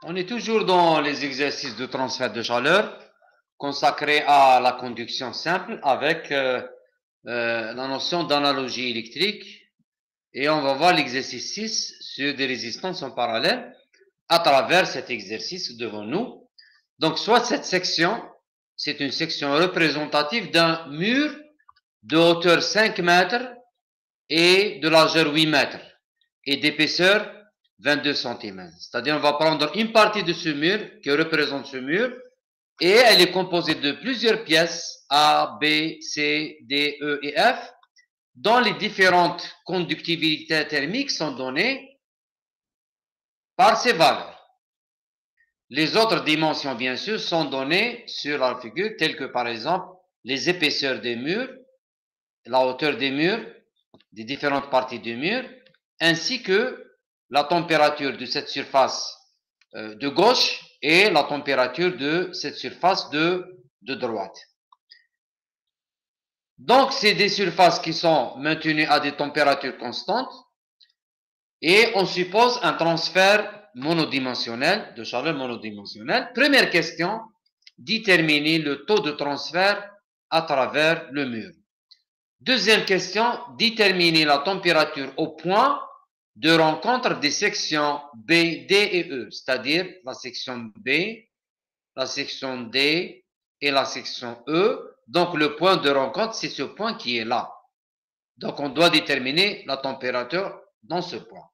On est toujours dans les exercices de transfert de chaleur consacrés à la conduction simple avec la notion d'analogie électrique. Et on va voir l'exercice 6 sur des résistances en parallèle à travers cet exercice devant nous. Donc, soit cette section, c'est une section représentative d'un mur de hauteur 5 mètres et de largeur 8 mètres et d'épaisseur 22 cm. C'est-à-dire, on va prendre une partie de ce mur qui représente ce mur et elle est composée de plusieurs pièces A, B, C, D, E et F dont les différentes conductivités thermiques sont données par ces valeurs. Les autres dimensions, bien sûr, sont données sur la figure, telles que par exemple les épaisseurs des murs, la hauteur des murs, des différentes parties du mur, ainsi que la température de cette surface de gauche et la température de cette surface de droite. Donc, c'est des surfaces qui sont maintenues à des températures constantes et on suppose un transfert monodimensionnel, de chaleur monodimensionnelle. Première question, déterminer le taux de transfert à travers le mur. Deuxième question, déterminer la température au point de rencontre des sections B, D et E, c'est-à-dire la section B, la section D et la section E. Donc, le point de rencontre, c'est ce point qui est là. Donc, on doit déterminer la température dans ce point.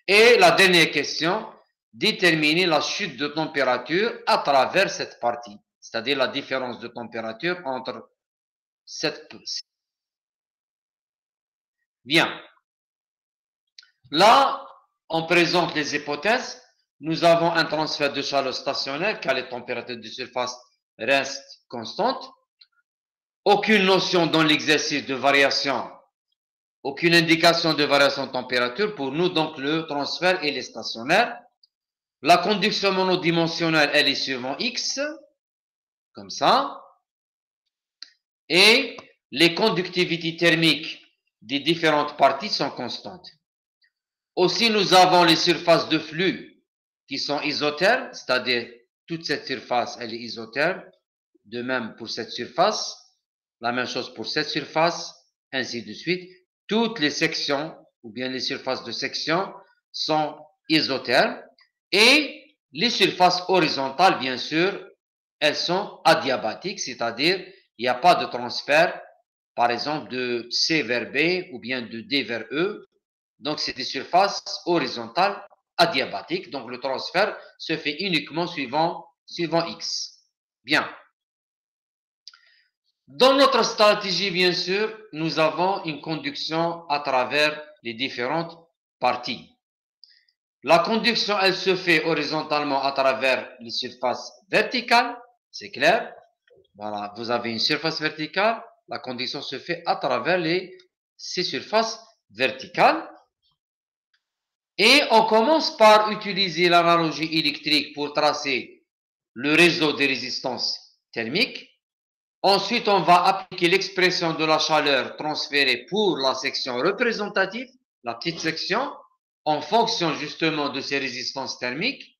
Et la dernière question, déterminer la chute de température à travers cette partie, c'est-à-dire la différence de température entre cette... Bien. Là, on présente les hypothèses. Nous avons un transfert de chaleur stationnaire car les températures de surface restent constantes. Aucune notion dans l'exercice de variation, aucune indication de variation de température. Pour nous, donc, le transfert, il est stationnaire. La conduction monodimensionnelle, elle est suivant X, comme ça. Et les conductivités thermiques des différentes parties sont constantes. Aussi, nous avons les surfaces de flux qui sont isothermes, c'est-à-dire toute cette surface, elle est isotherme. De même pour cette surface, la même chose pour cette surface, ainsi de suite. Toutes les sections, ou bien les surfaces de section, sont isothermes. Et les surfaces horizontales, bien sûr, elles sont adiabatiques, c'est-à-dire il n'y a pas de transfert, par exemple, de C vers B ou bien de D vers E. Donc, c'est des surfaces horizontales adiabatiques. Donc, le transfert se fait uniquement suivant X. Bien. Dans notre stratégie, bien sûr, nous avons une conduction à travers les différentes parties. La conduction, elle se fait horizontalement à travers les surfaces verticales, c'est clair. Voilà, vous avez une surface verticale, la conduction se fait à travers ces surfaces verticales. Et on commence par utiliser l'analogie électrique pour tracer le réseau des résistances thermiques. Ensuite, on va appliquer l'expression de la chaleur transférée pour la section représentative, la petite section, en fonction justement de ces résistances thermiques.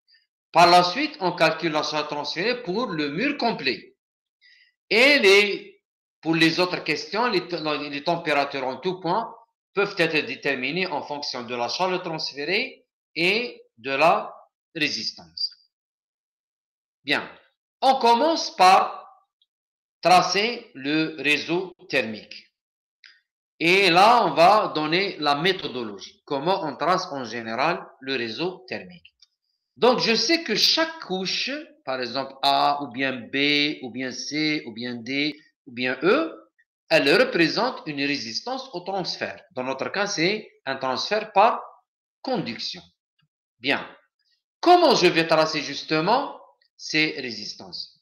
Par la suite, on calcule la chaleur transférée pour le mur complet. Et pour les autres questions, les températures en tout point peuvent être déterminées en fonction de la chaleur transférée et de la résistance. Bien, on commence par tracer le réseau thermique. Et là, on va donner la méthodologie. Comment on trace en général le réseau thermique. Donc, je sais que chaque couche, par exemple A ou bien B ou bien C ou bien D ou bien E, elle représente une résistance au transfert. Dans notre cas, c'est un transfert par conduction. Bien. Comment je vais tracer justement ces résistances?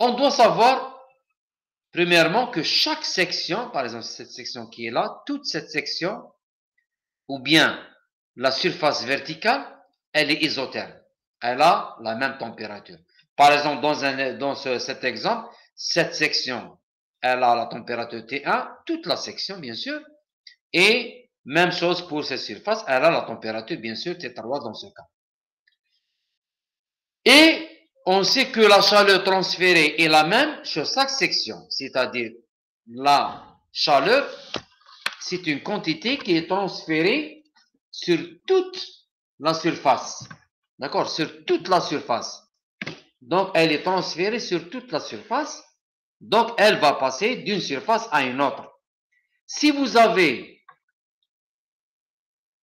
On doit savoir premièrement que chaque section, par exemple cette section qui est là, toute cette section, ou bien la surface verticale, elle est isotherme. Elle a la même température. Par exemple, dans cet exemple, cette section, elle a la température T1, toute la section, bien sûr. Et même chose pour cette surface, elle a la température, bien sûr, T3 dans ce cas. Et on sait que la chaleur transférée est la même sur chaque section, c'est-à-dire la chaleur, c'est une quantité qui est transférée sur toute la surface. D'accord? Sur toute la surface. Donc, elle est transférée sur toute la surface. Donc, elle va passer d'une surface à une autre. Si vous avez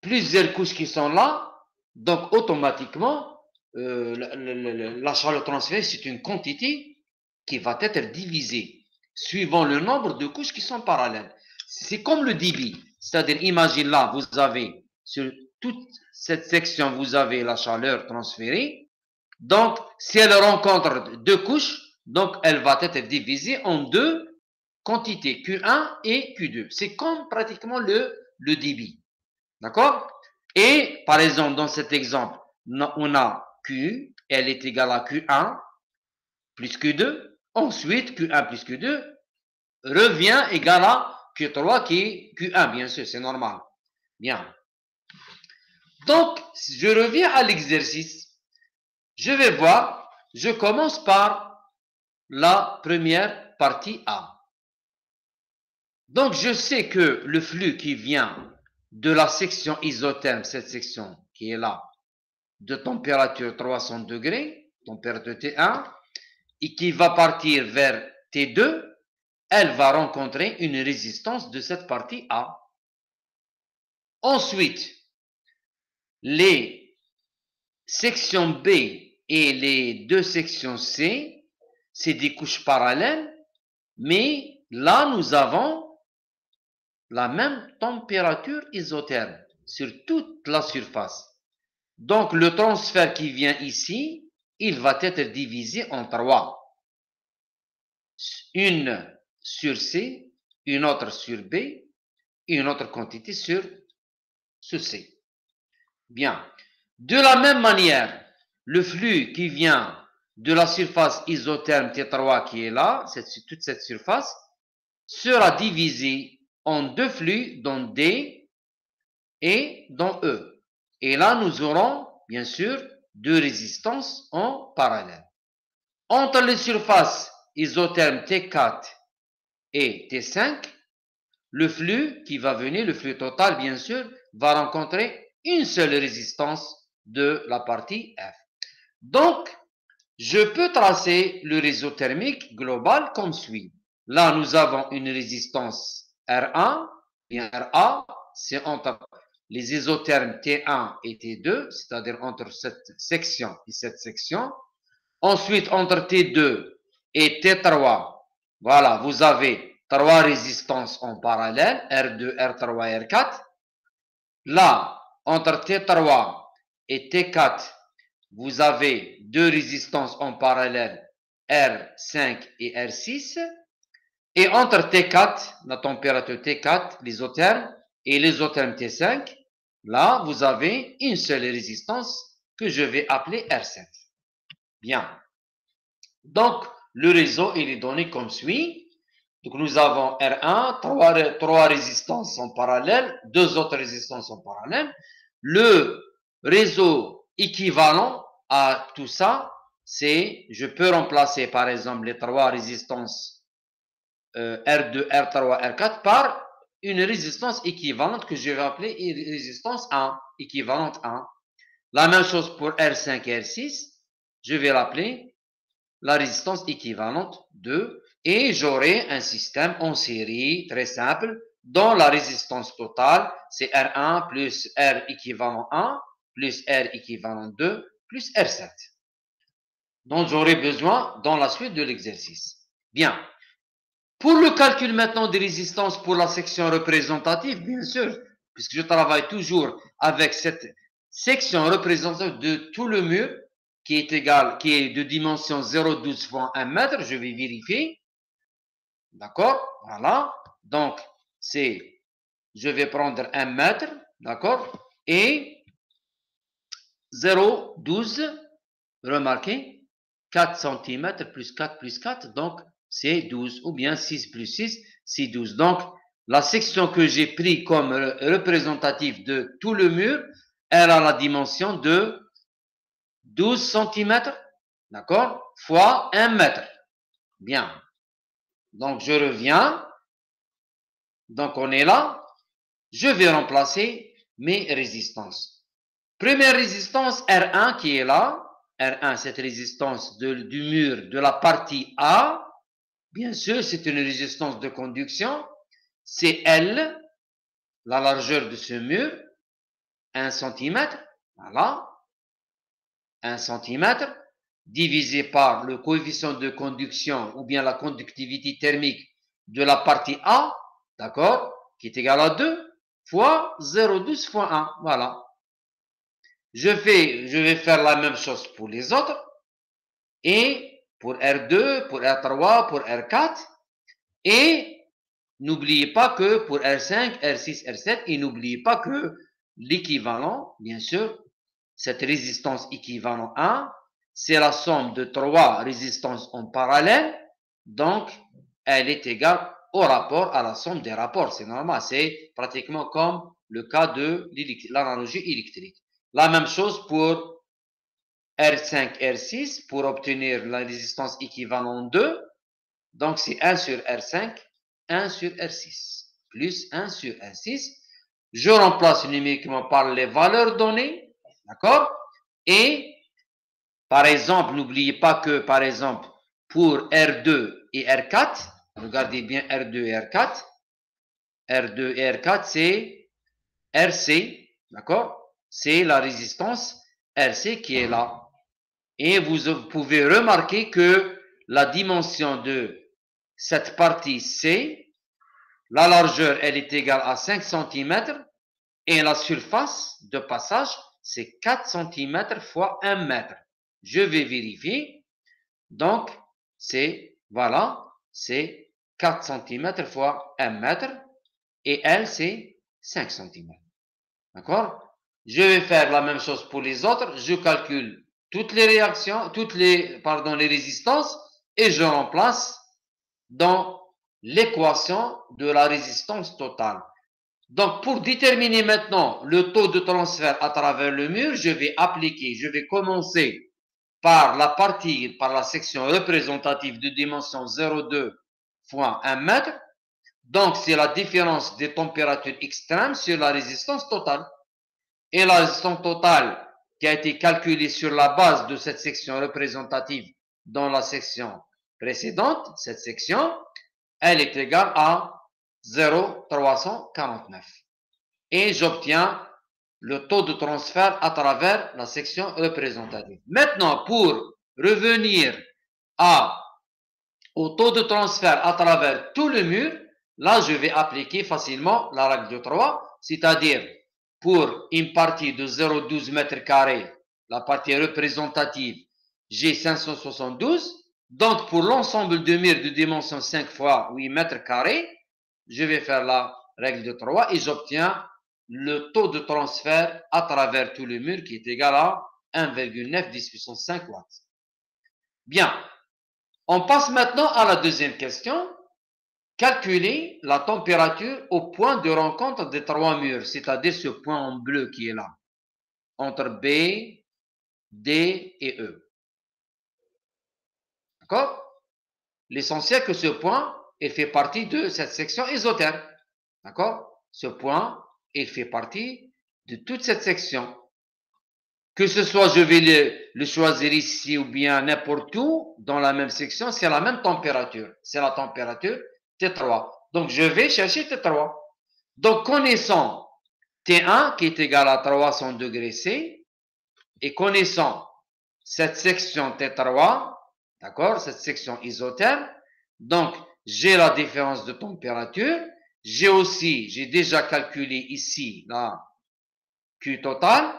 plusieurs couches qui sont là, donc automatiquement, la chaleur transférée, c'est une quantité qui va être divisée suivant le nombre de couches qui sont parallèles. C'est comme le débit. C'est-à-dire, imagine là, vous avez sur toute cette section, vous avez la chaleur transférée. Donc, si elle rencontre deux couches, donc elle va être divisée en deux quantités, Q1 et Q2. C'est comme pratiquement le débit. D'accord? Et, par exemple, dans cet exemple, on a Q, elle est égale à Q1 plus Q2. Ensuite, Q1 plus Q2 revient égal à Q3 qui est Q1, bien sûr, c'est normal. Bien. Donc, je reviens à l'exercice. Je vais voir, je commence par la première partie A. Donc, je sais que le flux qui vient de la section isotherme, cette section qui est là, de température 300 degrés, température T1, et qui va partir vers T2, elle va rencontrer une résistance de cette partie A. Ensuite, les sections B et les deux sections C, c'est des couches parallèles, mais là, nous avons la même température isotherme sur toute la surface. Donc, le transfert qui vient ici, il va être divisé en trois. Une sur C, une autre sur B, et une autre quantité sur C. Bien. De la même manière, le flux qui vient de la surface isotherme T3 qui est là, toute cette surface, sera divisé en deux flux, dans D et dans E. Et là, nous aurons, bien sûr, deux résistances en parallèle. Entre les surfaces isothermes T4 et T5, le flux qui va venir, le flux total, bien sûr, va rencontrer une seule résistance de la partie F. Donc, je peux tracer le réseau thermique global comme suit. Là, nous avons une résistance R1, bien RA, c'est entre les isothermes T1 et T2, c'est-à-dire entre cette section et cette section. Ensuite, entre T2 et T3, voilà, vous avez trois résistances en parallèle, R2, R3 et R4. Là, entre T3 et T4, vous avez deux résistances en parallèle, R5 et R6. Et entre T4, la température T4, l'isotherme, et l'isotherme T5, là, vous avez une seule résistance que je vais appeler R7. Bien. Donc, le réseau, il est donné comme suit. Donc, nous avons R1, trois résistances en parallèle, deux autres résistances en parallèle. Le réseau équivalent à tout ça, c'est, je peux remplacer par exemple les trois résistances R2, R3, R4 par une résistance équivalente que je vais appeler résistance 1, équivalente 1. La même chose pour R5 et R6, je vais l'appeler la résistance équivalente 2 et j'aurai un système en série très simple dont la résistance totale c'est R1 plus R équivalent 1 plus R équivalent 2 plus R7 dont j'aurai besoin dans la suite de l'exercice. Bien. Pour le calcul maintenant des résistances pour la section représentative, bien sûr, puisque je travaille toujours avec cette section représentative de tout le mur, qui est égal, qui est de dimension 0,12 fois 1 mètre, je vais vérifier. D'accord? Voilà. Donc, c'est, je vais prendre 1 mètre, d'accord? Et 0,12, remarquez, 4 cm plus 4 plus 4, donc c'est 12, ou bien 6 plus 6, c'est 12. Donc, la section que j'ai pris comme représentative de tout le mur, elle a la dimension de 12 cm, d'accord, fois 1 mètre. Bien. Donc, je reviens. Donc, on est là. Je vais remplacer mes résistances. Première résistance, R1 qui est là. R1, cette résistance du mur de la partie A. Bien sûr, c'est une résistance de conduction. C'est L, la largeur de ce mur, 1 cm. Voilà. 1 cm divisé par le coefficient de conduction ou bien la conductivité thermique de la partie A, d'accord, qui est égal à 2 fois 0,12 fois 1. Voilà. Je vais faire la même chose pour les autres. Et pour R2, pour R3, pour R4. Et n'oubliez pas que pour R5, R6, R7, et n'oubliez pas que l'équivalent, bien sûr, cette résistance équivalent 1, c'est la somme de 3 résistances en parallèle. Donc, elle est égale au rapport, à la somme des rapports. C'est normal, c'est pratiquement comme le cas de l'analogie électrique. La même chose pour R5, R6, pour obtenir la résistance équivalent 2. Donc, c'est 1 sur R5, 1 sur R6, plus 1 sur R6. Je remplace numériquement par les valeurs données, d'accord? Et, par exemple, n'oubliez pas que, par exemple, pour R2 et R4, regardez bien R2 et R4, R2 et R4, c'est RC, d'accord? C'est la résistance RC qui est là. Et vous pouvez remarquer que la dimension de cette partie C, la largeur, elle est égale à 5 cm et la surface de passage, c'est 4 cm fois 1 mètre. Je vais vérifier. Donc, c'est, voilà, c'est 4 cm fois 1 mètre et elle, c'est 5 cm. D'accord? Je vais faire la même chose pour les autres. Je calcule toutes les réactions, les résistances et je remplace dans l'équation de la résistance totale. Donc, pour déterminer maintenant le taux de transfert à travers le mur, je vais commencer par la section représentative de dimension 0,2 fois 1 mètre. Donc, c'est la différence des températures extrêmes sur la résistance totale. Et la résistance totale qui a été calculée sur la base de cette section représentative dans la section précédente, cette section, elle est égale à 0,349. Et j'obtiens le taux de transfert à travers la section représentative. Maintenant, pour revenir au taux de transfert à travers tout le mur, là, je vais appliquer facilement la règle de 3, c'est-à-dire pour une partie de 0,12 mètres carrés, la partie représentative, j'ai 572. Donc, pour l'ensemble de murs de dimension 5 fois 8 mètres carrés, je vais faire la règle de 3 et j'obtiens le taux de transfert à travers tout le mur qui est égal à 1,9 10 puissance 5 watts. Bien. On passe maintenant à la deuxième question. Calculer la température au point de rencontre des trois murs, c'est-à-dire ce point en bleu qui est là, entre B, D et E. D'accord? L'essentiel que ce point, il fait partie de cette section isotherme. D'accord? Ce point, il fait partie de toute cette section. Que ce soit, je vais le choisir ici ou bien n'importe où, dans la même section, c'est la même température. C'est la température T3. Donc, je vais chercher T3. Donc, connaissant T1 qui est égal à 300 degrés C, et connaissant cette section T3, d'accord, cette section isotherme, donc, j'ai la différence de température. J'ai déjà calculé ici la Q totale.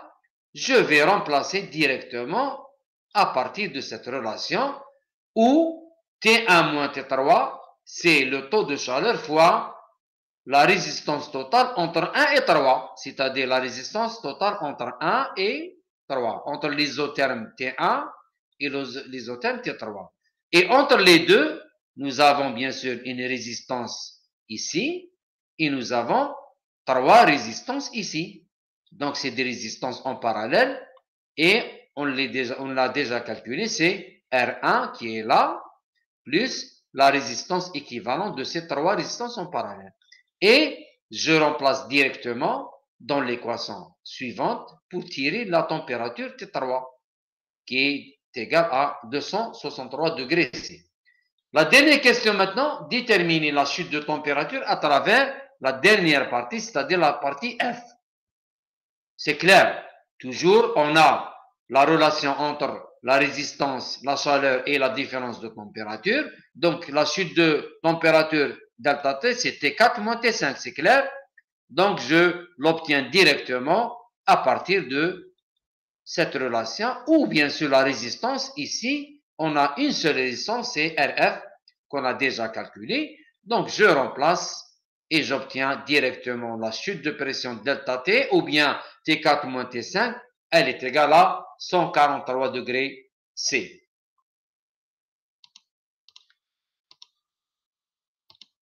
Je vais remplacer directement à partir de cette relation où T1 moins T3, c'est le taux de chaleur fois la résistance totale entre 1 et 3, c'est-à-dire la résistance totale entre 1 et 3, entre l'isotherme T1 et l'isotherme T3. Et entre les deux, nous avons bien sûr une résistance ici et nous avons 3 résistances ici. Donc, c'est des résistances en parallèle et on l'a déjà calculé, c'est R1 qui est là, plus la résistance équivalente de ces trois résistances en parallèle. Et je remplace directement dans l'équation suivante pour tirer la température T3 qui est égale à 263 degrés C. La dernière question maintenant, déterminer la chute de température à travers la dernière partie, c'est-à-dire la partie F. C'est clair. Toujours, on a la relation entre la résistance, la chaleur et la différence de température. Donc, la chute de température delta T, c'est T4 moins T5, c'est clair. Donc, je l'obtiens directement à partir de cette relation, ou bien sûr la résistance. Ici, on a une seule résistance, c'est RF, qu'on a déjà calculé. Donc, je remplace et j'obtiens directement la chute de pression delta T, ou bien T4 moins T5, elle est égale à 143 degrés C.